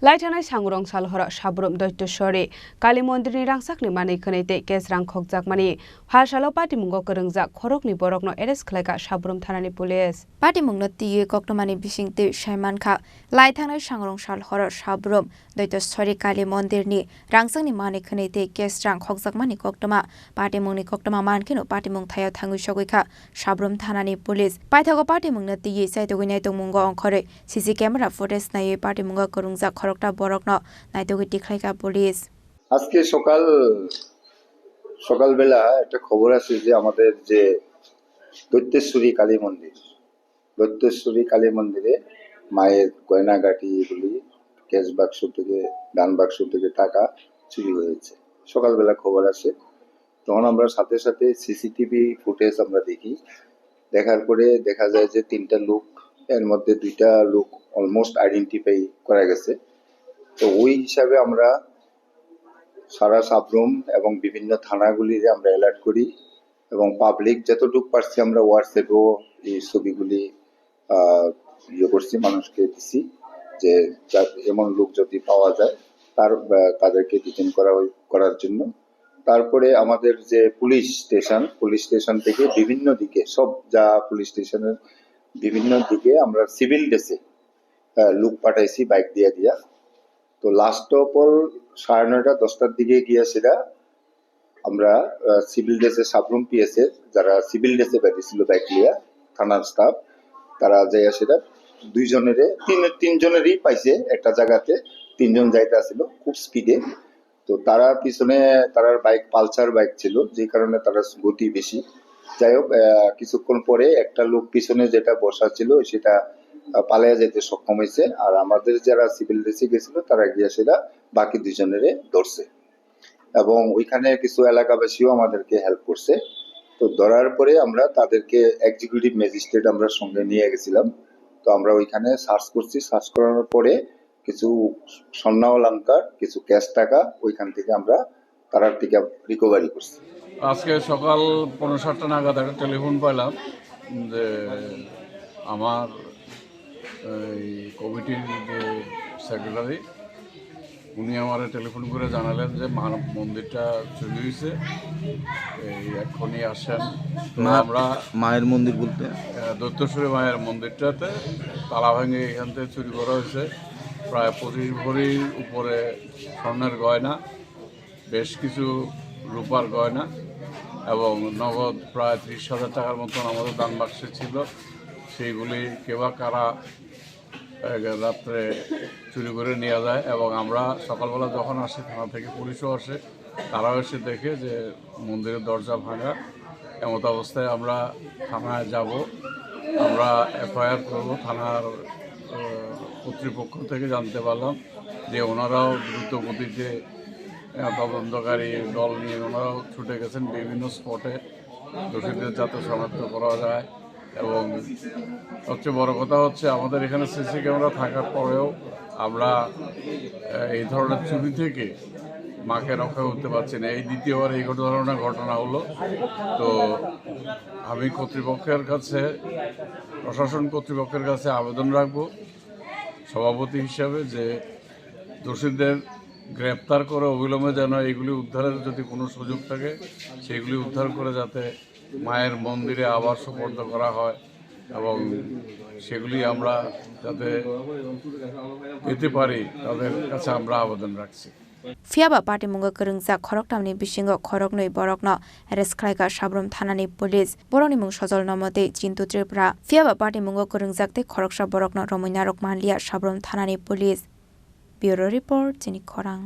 लाइथानाय सांग्रं सालहरा साब्रम दैत्येश्वरी काली मन्दिरनि रांसाकनि मानि खनैते केस रां खकजाकमानि हारसालाव पाटिमुंग गोरोंजा खरकनि बरकनो एरेस्ट खालायगा साब्रम थानानि पुलिस पाटिमुंनो तिये कक्टमानि बिसिंते साइमानखा लाइथानाय सांग्रं सालहरा साब्रम दैत्येश्वरी काली मन्दिरनि रांसाकनि मानि खनैते केस रां खकजाकमानि कक्टमा पाटिमुंनि कक्टमा मानखेनो पाटिमुं थायाव थांगु सगैखा साब्रम थानानि पुलिस पाइथागो पाटिमुंनो तिये साइतगै नायतंमुंग अंखरे सीसी कैमेरा फुटेज नाये पाटिमुंग गोरोंजा खरकटा बरकनो नायतगै टिखलायगा पुलिस আজকে সকালবেলা একটা খবর আছে যে আমাদের যে দৈত্যেশ্বরী কালী মন্দিরে মায়ের গয়নাগাটি এগুলি ক্যাশ বাক্স থেকে দান বাক্স থেকে টাকা চুরি হয়েছে। সকালবেলা খবর আসে, তখন আমরা সাথে সাথে সিসিটিভি ফুটেজ আমরা দেখি। দেখার পরে দেখা যায় যে 3টা লোক, এর মধ্যে 2টা লোক অলমোস্ট আইডেন্টিফাই করা গেছে। তো ওই হিসাবে আমরা সারা সাবরুম এবং বিভিন্ন থানাগুলিরে আমরা অ্যালার্ট করি এবং পাবলিক যতটুকু পারছি আমরা হোয়াটসঅ্যাপেও এই ছবিগুলি করছি, মানুষকে দিছি যে এমন লোক যদি পাওয়া যায় তাদেরকে ডিটেইন করার জন্য। তারপরে আমাদের যে পুলিশ স্টেশন থেকে বিভিন্ন দিকে সব যা পুলিশ স্টেশনের বিভিন্ন দিকে আমরা সিভিল ড্রেসে লোক পাঠাইছি বাইক দিয়া। তো লাস্ট অফ অল 9:30 10টার দিকে গিয়া সেটা আমরা সিভিল ড্রেসে সাবরুম পিএসএ যারা সিভিল ড্রেসে বাইরেছিল বাইক লিয়া থানার স্টাফ, তারা যাইয়া সেটা তিনজনেরই পাইছে। একটা জায়গাতে 3জন যাইতে আসছিল খুব স্পিডে। তো তারা পিছনে তারার বাইক পালসার বাইক ছিল, যে কারণে তারা গতি বেশি। যাই হোক, কিছুক্ষণ পরে একটা লোক পিছনে যেটা বসা ছিল সেটা পালিয়ে যেতে সক্ষম হয়েছে, আর আমাদের যারা সিভিল ড্রেসে গেছিল তারা গিয়ে সেটা বাকি 2জনেরে ধরছে এবং ওইখানে কিছু এলাকাবাসীও আমাদেরকে হেল্প করছে। তো ধরার পরে আমরা তাদেরকে এক্সিকিউটিভ ম্যাজিস্ট্রেট আমরা সঙ্গে নিয়ে গেছিলাম। তো আমরা ওইখানে সার্চ করছি, সার্চ করার পরে কিছু স্বর্ণ অলংকার, কিছু ক্যাশ টাকা ওইখান থেকে আমরা তারার থেকে রিকভারি করছি। আজকে সকাল 7:15 নাগাদ একটা টেলিফোন পাইলাম যে আমার এই কমিটির যে সেক্রেটারি উনি আমার টেলিফোন করে জানালেন যে মন্দিরটা চুরি হয়েছে, এই এক্ষুনি আসেন। আমরা মায়ের মন্দির বলতে দৈত্যেশ্বরী মায়ের মন্দিরটাতে তালা ভেঙে এখান থেকে চুরি করা হয়েছে প্রায় 25 ভরির উপরে স্বর্ণের গয়না, বেশ কিছু রূপার গয়না এবং নগদ প্রায় 30,000 টাকার মতন আমাদের দান বাক্সে ছিল। সেইগুলি কেবা কারা রাত্রে চুরি করে নিয়ে যায় এবং আমরা সকালবেলা যখন আসি থানা থেকে পুলিশও আসে, তারাও এসে দেখে যে মন্দিরের দরজা ভাঙা। এমত অবস্থায় আমরা থানায় যাব, আমরা এফআইআর করব। থানার কর্তৃপক্ষ থেকে জানতে পারলাম যে ওনারাও দ্রুত গতিতে তদন্তকারী দল নিয়ে ওনারাও ছুটে গেছেন বিভিন্ন স্পটে দোষীদের যাতে শনাক্ত করা যায়। এবং সবচেয়ে বড় কথা হচ্ছে আমাদের এখানে সিসি ক্যামেরা থাকার পরেও আমরা এই ধরনের চুরি থেকে মাকে রক্ষা করতে পারছি না। এই দ্বিতীয়বার এই ধরনের ঘটনা হলো। তো আমি কর্তৃপক্ষের কাছে, প্রশাসন কর্তৃপক্ষের কাছে আবেদন রাখবো সভাপতি হিসাবে যে দোষীদের গ্রেপ্তার করে অবিলম্বে যেন এইগুলি উদ্ধারের যদি কোনো সুযোগ থাকে সেগুলি উদ্ধার করে যাতে মায়ের মন্দিরে আবার সুপর্দ করা হয় এবং সেগুলি আমরা যাতে পেতে পারি তাদের কাছে আমরা আবেদন রাখছি। फियाबा पाटिमुंग गोरोंजा खरकटामनि बिसिंग खरकनै बरकनो एरेस्ट खालायगा साब्रम थानानि पुलिस बरनि मुं सजल नमते चिन्तु त्रिपुरा फियाबा पाटिमुंग गोरोंजाकते खरकसा बरकनो रमैना रकमालिया साब्रम थानानि पुलिस ब्यूरो रिपोर्ट चिनि खरां।